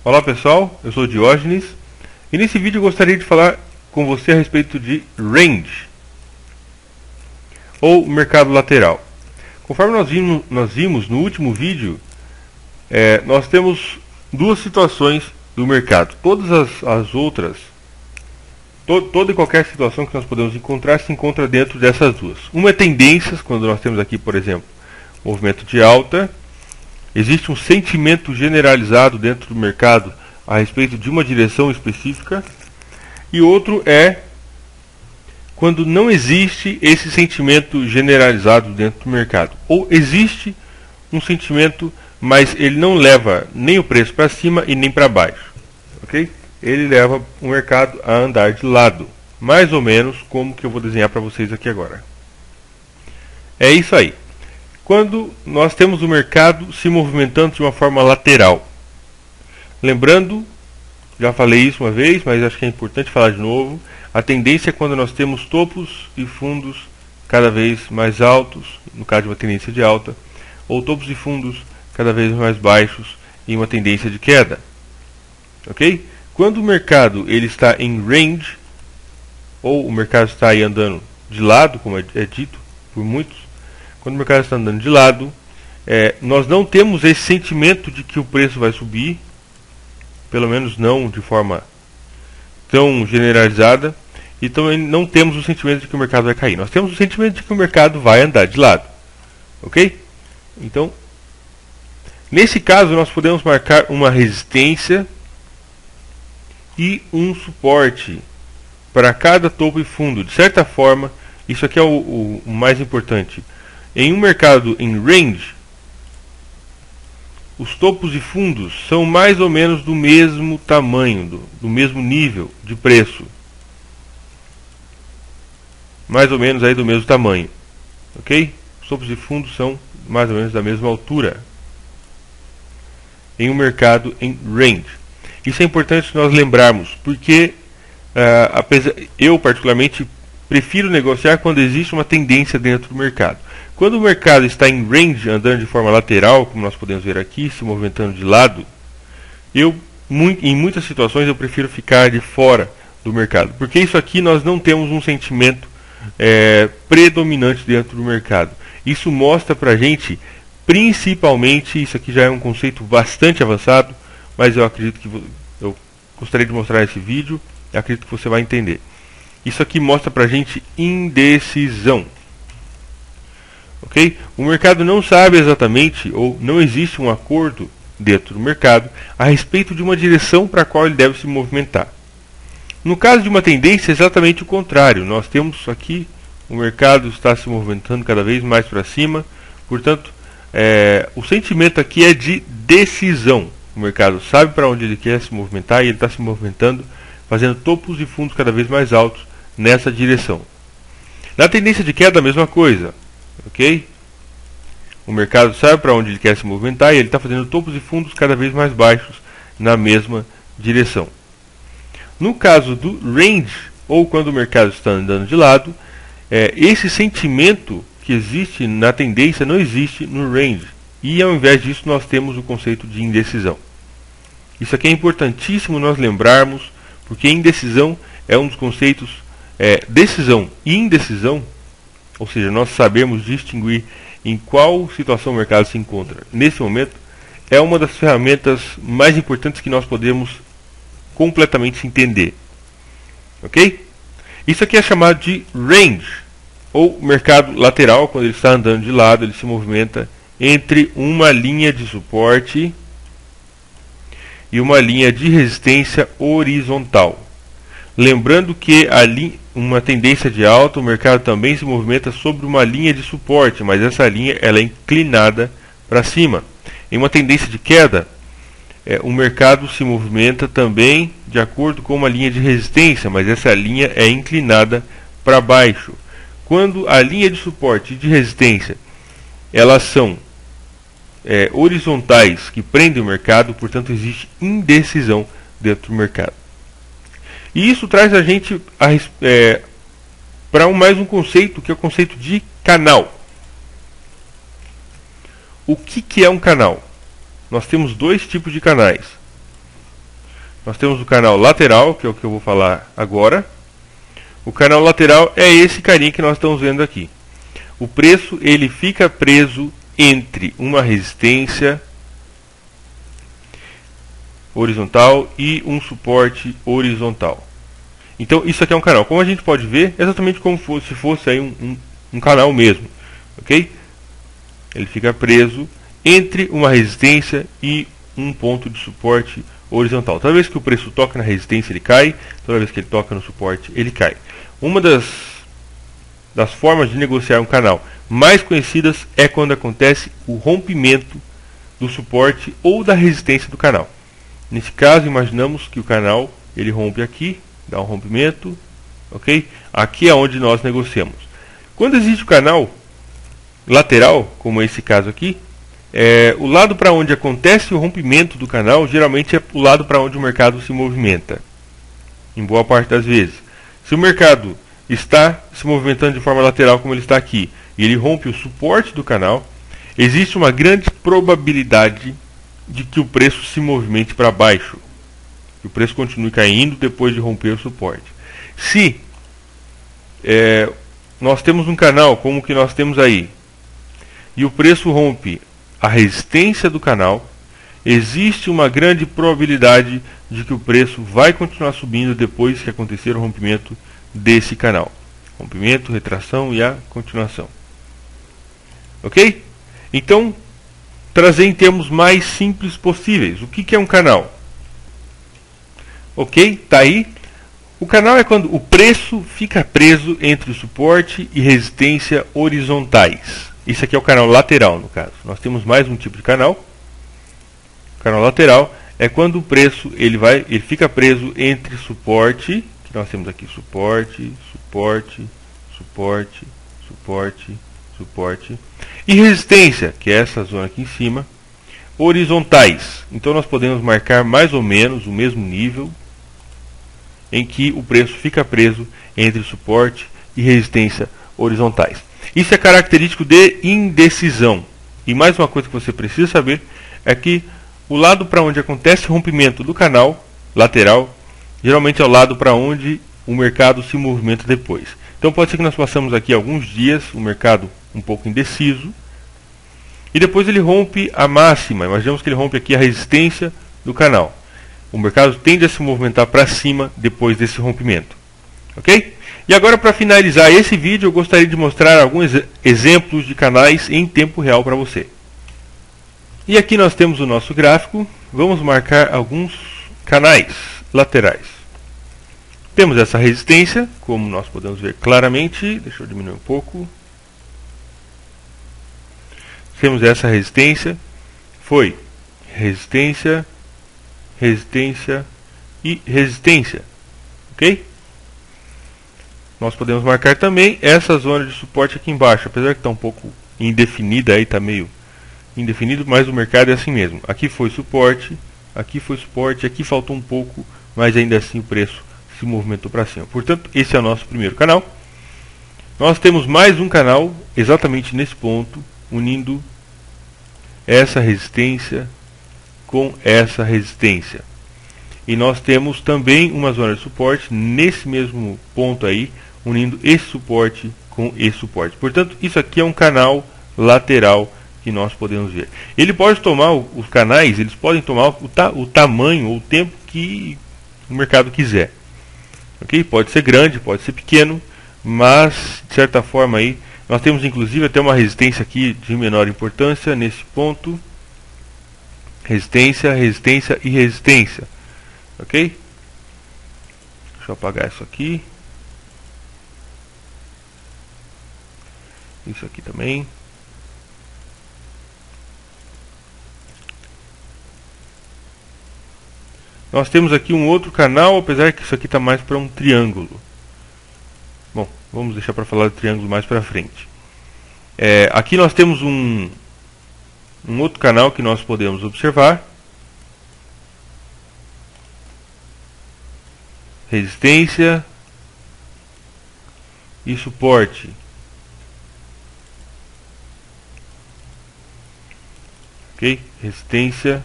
Olá pessoal, eu sou o Diógenes e nesse vídeo eu gostaria de falar com você a respeito de range ou mercado lateral. Conforme nós vimos no último vídeo, nós temos duas situações do mercado. Todas as outras, toda e qualquer situação que nós podemos encontrar se encontra dentro dessas duas. Uma é tendências, quando nós temos aqui, por exemplo, movimento de alta. Existe um sentimento generalizado dentro do mercado a respeito de uma direção específica. E outro é quando não existe esse sentimento generalizado dentro do mercado. Ou existe um sentimento, mas ele não leva nem o preço para cima e nem para baixo. Ok? Ele leva o mercado a andar de lado. Mais ou menos como que eu vou desenhar para vocês aqui agora. É isso aí. Quando nós temos o mercado se movimentando de uma forma lateral. Lembrando, já falei isso uma vez, mas acho que é importante falar de novo. A tendência é quando nós temos topos e fundos cada vez mais altos, no caso de uma tendência de alta, ou topos e fundos cada vez mais baixos em uma tendência de queda. Ok? Quando o mercado ele está em range, ou o mercado está aí andando de lado, como é dito por muitos, quando o mercado está andando de lado, nós não temos esse sentimento de que o preço vai subir, pelo menos não de forma tão generalizada, e também não temos o sentimento de que o mercado vai cair. Nós temos o sentimento de que o mercado vai andar de lado. Ok? Então, nesse caso, nós podemos marcar uma resistência e um suporte para cada topo e fundo. De certa forma, isso aqui é o mais importante. Em um mercado em range, os topos e fundos são mais ou menos do mesmo tamanho, do mesmo nível de preço. Mais ou menos aí do mesmo tamanho. Ok? Os topos e fundos são mais ou menos da mesma altura. Em um mercado em range. Isso é importante nós lembrarmos, porque eu particularmente prefiro negociar quando existe uma tendência dentro do mercado. Quando o mercado está em range, andando de forma lateral, como nós podemos ver aqui, se movimentando de lado, em muitas situações eu prefiro ficar de fora do mercado. Porque isso aqui nós não temos um sentimento predominante dentro do mercado. Isso mostra pra gente, principalmente, isso aqui já é um conceito bastante avançado, mas eu acredito que eu gostaria de mostrar nesse vídeo, e acredito que você vai entender. Isso aqui mostra pra gente indecisão. Okay? O mercado não sabe exatamente, ou não existe um acordo dentro do mercado a respeito de uma direção para a qual ele deve se movimentar. No caso de uma tendência, é exatamente o contrário. Nós temos aqui, o mercado está se movimentando cada vez mais para cima, portanto, o sentimento aqui é de decisão. O mercado sabe para onde ele quer se movimentar e ele está se movimentando, fazendo topos e fundos cada vez mais altos nessa direção. Na tendência de queda, a mesma coisa. Ok? O mercado sabe para onde ele quer se movimentar e ele está fazendo topos e fundos cada vez mais baixos na mesma direção. No caso do range, ou quando o mercado está andando de lado, esse sentimento que existe na tendência não existe no range. E ao invés disso nós temos o conceito de indecisão. Isso aqui é importantíssimo nós lembrarmos, porque indecisão é um dos conceitos. Decisão e indecisão, ou seja, nós sabemos distinguir em qual situação o mercado se encontra nesse momento, é uma das ferramentas mais importantes que nós podemos completamente entender. Ok? Isso aqui é chamado de range, ou mercado lateral. Quando ele está andando de lado, ele se movimenta entre uma linha de suporte e uma linha de resistência horizontal. Lembrando que uma tendência de alta, o mercado também se movimenta sobre uma linha de suporte, mas essa linha ela é inclinada para cima. Em uma tendência de queda, o mercado se movimenta também de acordo com uma linha de resistência, mas essa linha é inclinada para baixo. Quando a linha de suporte e de resistência elas são horizontais, que prendem o mercado, portanto existe indecisão dentro do mercado. E isso traz a gente para mais um conceito, que é o conceito de canal. O que é um canal? Nós temos dois tipos de canais. Nós temos o canal lateral, que é o que eu vou falar agora. O canal lateral é esse carinha que nós estamos vendo aqui. O preço ele fica preso entre uma resistência horizontal e um suporte horizontal. Então isso aqui é um canal. Como a gente pode ver, é exatamente como se fosse aí um canal mesmo, ok? Ele fica preso entre uma resistência e um ponto de suporte horizontal. Toda vez que o preço toca na resistência ele cai, toda vez que ele toca no suporte ele cai. Uma das formas de negociar um canal mais conhecidas é quando acontece o rompimento do suporte ou da resistência do canal. Nesse caso, imaginamos que o canal ele rompe aqui, dá um rompimento, ok? Aqui é onde nós negociamos. Quando existe o canal lateral, como esse caso aqui, o lado para onde acontece o rompimento do canal geralmente é o lado para onde o mercado se movimenta, em boa parte das vezes. Se o mercado está se movimentando de forma lateral como ele está aqui, e ele rompe o suporte do canal, existe uma grande probabilidade de que o preço se movimente para baixo, que o preço continue caindo depois de romper o suporte. Se nós temos um canal como o que nós temos aí, e o preço rompe a resistência do canal, existe uma grande probabilidade de que o preço vai continuar subindo depois que acontecer o rompimento desse canal. Rompimento, retração e a continuação. Ok? Então, trazer em termos mais simples possíveis. O que é um canal? Ok? Está aí. O canal é quando o preço fica preso entre o suporte e resistência horizontais. Isso aqui é o canal lateral, no caso. Nós temos mais um tipo de canal. O canal lateral é quando o preço ele fica preso entre suporte, que nós temos aqui suporte, suporte, suporte, suporte, suporte, e resistência, que é essa zona aqui em cima, horizontais. Então nós podemos marcar mais ou menos o mesmo nível em que o preço fica preso entre suporte e resistência horizontais. Isso é característico de indecisão. E mais uma coisa que você precisa saber é que o lado para onde acontece o rompimento do canal lateral geralmente é o lado para onde o mercado se movimenta depois. Então pode ser que nós passamos aqui alguns dias, o mercado um pouco indeciso, e depois ele rompe a máxima. Imaginemos que ele rompe aqui a resistência do canal. O mercado tende a se movimentar para cima depois desse rompimento. Ok? E agora, para finalizar esse vídeo, eu gostaria de mostrar alguns exemplos de canais em tempo real para você. E aqui nós temos o nosso gráfico. Vamos marcar alguns canais laterais. Temos essa resistência, como nós podemos ver claramente. Deixa eu diminuir um pouco. Temos essa resistência. Foi resistência, resistência e resistência. Ok? Nós podemos marcar também essa zona de suporte aqui embaixo, apesar que está um pouco indefinida, aí está meio indefinido, mas o mercado é assim mesmo. Aqui foi suporte, aqui faltou um pouco, mas ainda assim o preço se movimentou para cima. Portanto, esse é o nosso primeiro canal. Nós temos mais um canal exatamente nesse ponto, unindo essa resistência com essa resistência. E nós temos também uma zona de suporte nesse mesmo ponto aí, unindo esse suporte com esse suporte. Portanto, isso aqui é um canal lateral que nós podemos ver. Ele pode tomar, os canais, eles podem tomar o tamanho ou o tempo que o mercado quiser. Ok? Pode ser grande, pode ser pequeno, mas de certa forma aí, nós temos inclusive até uma resistência aqui de menor importância nesse ponto. Resistência, resistência e resistência. Ok? Deixa eu apagar isso aqui. Isso aqui também. Nós temos aqui um outro canal, apesar que isso aqui está mais para um triângulo. Bom, vamos deixar para falar de triângulo mais para frente. Aqui nós temos um outro canal que nós podemos observar. Resistência e suporte. Ok? Resistência,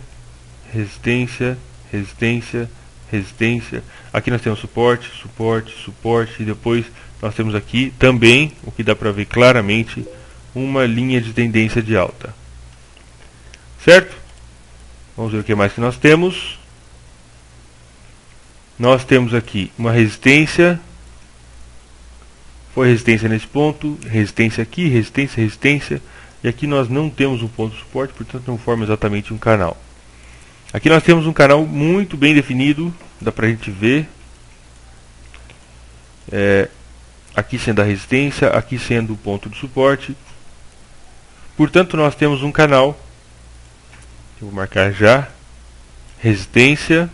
resistência, resistência resistência. Aqui nós temos suporte, suporte, suporte, e depois nós temos aqui também, o que dá para ver claramente, uma linha de tendência de alta. Certo? Vamos ver o que mais que nós temos. Nós temos aqui uma resistência. Foi resistência nesse ponto, resistência aqui, resistência, resistência. E aqui nós não temos um ponto de suporte, portanto não forma exatamente um canal. Aqui nós temos um canal muito bem definido, dá pra gente ver. Aqui sendo a resistência, aqui sendo o ponto de suporte. Portanto nós temos um canal. Eu vou marcar já. Resistência,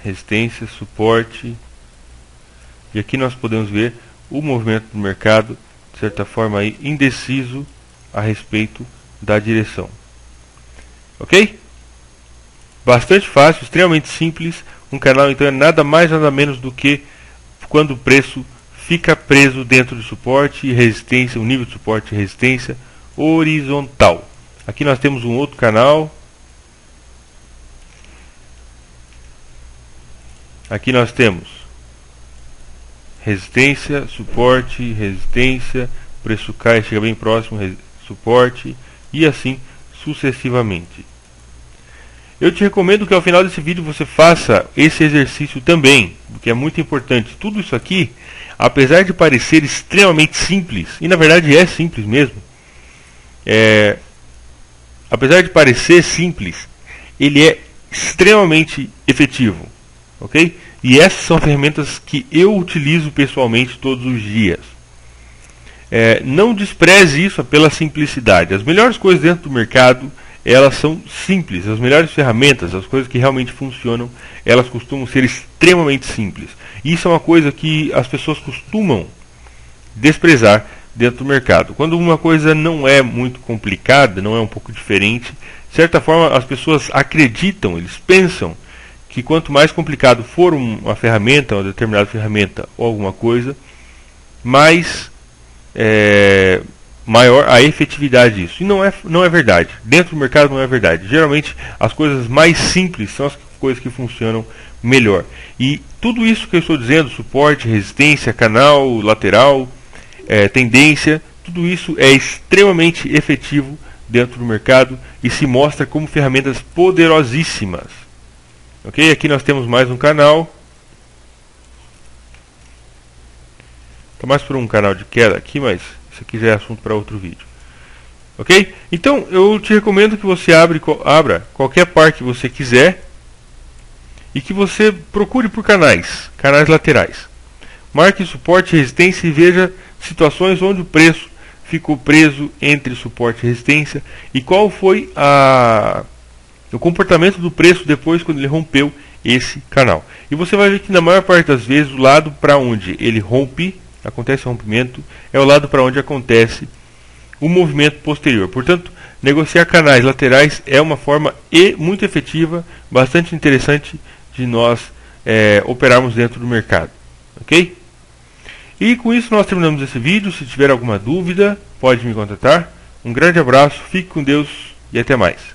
resistência, suporte. E aqui nós podemos ver o movimento do mercado, de certa forma aí, indeciso a respeito da direção. Ok? Bastante fácil, extremamente simples. Um canal então é nada mais nada menos do que quando o preço fica preso dentro de suporte e resistência, um nível de suporte e resistência horizontal. Aqui nós temos um outro canal. Aqui nós temos resistência, suporte, resistência, preço cai, chega bem próximo, suporte, e assim sucessivamente. Eu te recomendo que ao final desse vídeo você faça esse exercício também, porque é muito importante. Tudo isso aqui, apesar de parecer extremamente simples, e na verdade é simples mesmo, apesar de parecer simples, ele é extremamente efetivo, ok? E essas são ferramentas que eu utilizo pessoalmente todos os dias. Não despreze isso pela simplicidade. As melhores coisas dentro do mercado, elas são simples. As melhores ferramentas, as coisas que realmente funcionam, elas costumam ser extremamente simples. E isso é uma coisa que as pessoas costumam desprezar dentro do mercado. Quando uma coisa não é muito complicada, não é um pouco diferente, de certa forma as pessoas acreditam, eles pensam que quanto mais complicado for uma ferramenta, uma determinada ferramenta ou alguma coisa, mais maior a efetividade disso. E não é verdade. Dentro do mercado não é verdade. Geralmente as coisas mais simples são as coisas que funcionam melhor. E tudo isso que eu estou dizendo, suporte, resistência, canal, lateral, tendência, tudo isso é extremamente efetivo dentro do mercado e se mostra como ferramentas poderosíssimas. Ok? Aqui nós temos mais um canal. Está mais por um canal de queda aqui, mas isso aqui já é assunto para outro vídeo. Ok? Então eu te recomendo que você abra qualquer par que você quiser e que você procure por canais laterais. Marque suporte e resistência e veja situações onde o preço ficou preso entre suporte e resistência e qual foi o comportamento do preço depois quando ele rompeu esse canal. E você vai ver que na maior parte das vezes o lado para onde ele rompe, acontece o rompimento, é o lado para onde acontece o movimento posterior. Portanto, negociar canais laterais é uma forma muito efetiva, bastante interessante de nós operarmos dentro do mercado. Ok? E com isso nós terminamos esse vídeo. Se tiver alguma dúvida, pode me contatar. Um grande abraço, fique com Deus e até mais.